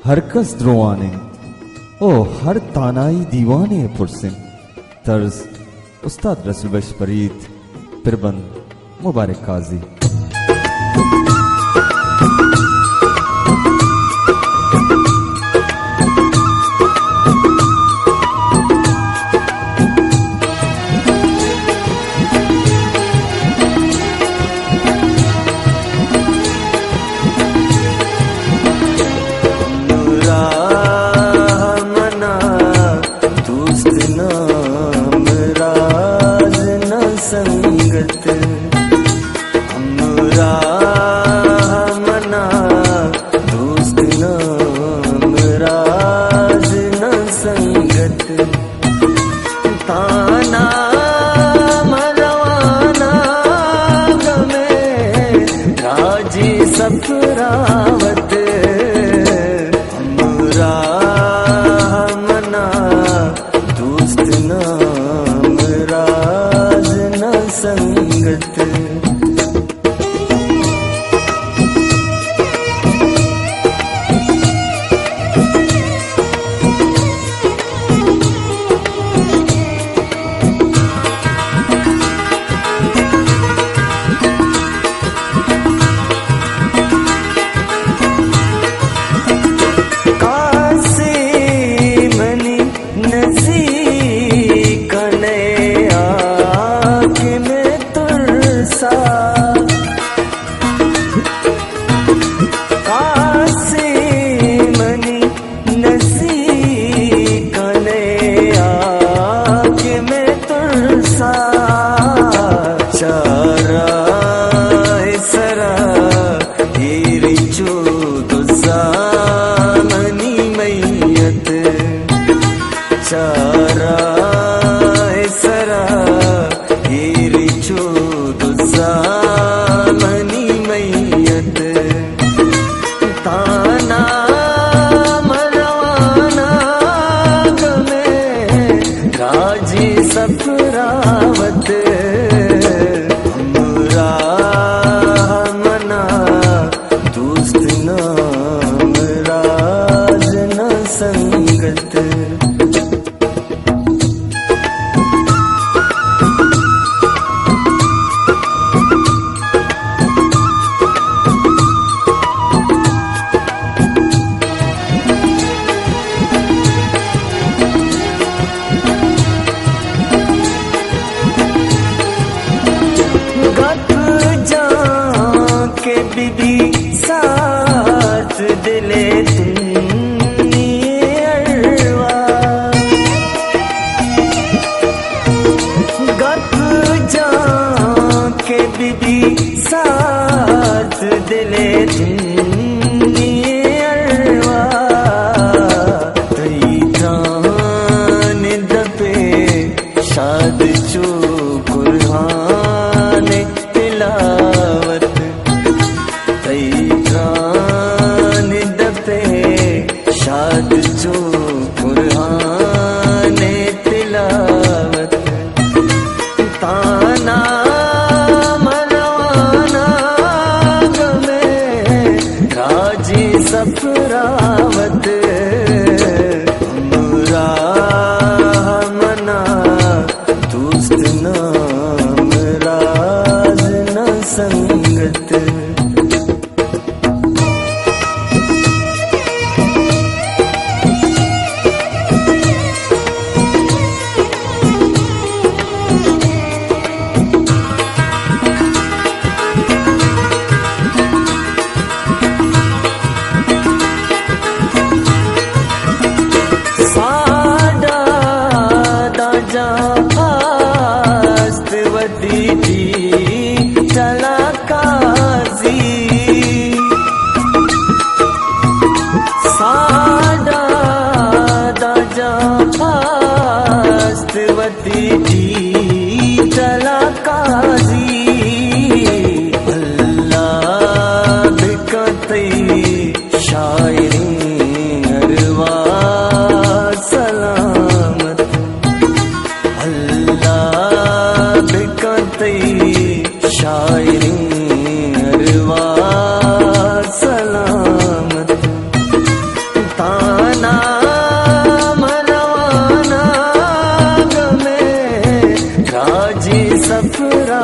हर कस द्रोआने ओ हर तानाई दीवाने पुरसिन तर्ज उस्ताद रसूल बख्श फरीद पिरबंद मुबारक काजी। सफरावत हमरा मना दोस्त नाम राज न संगत। सफरावत हमरा मना दोस्त नाम राज न संगत। बीबी साथ दिले अरवा गप जा के बीबी साथ दिले अरवा तई जान दपे शाद चो कुरान तिलावत शाद जो कुरान तिलावत ताना मरवाना गमे राजी सफरावत हमरा मना दोस्त नाम राज न संगत। जी सफरा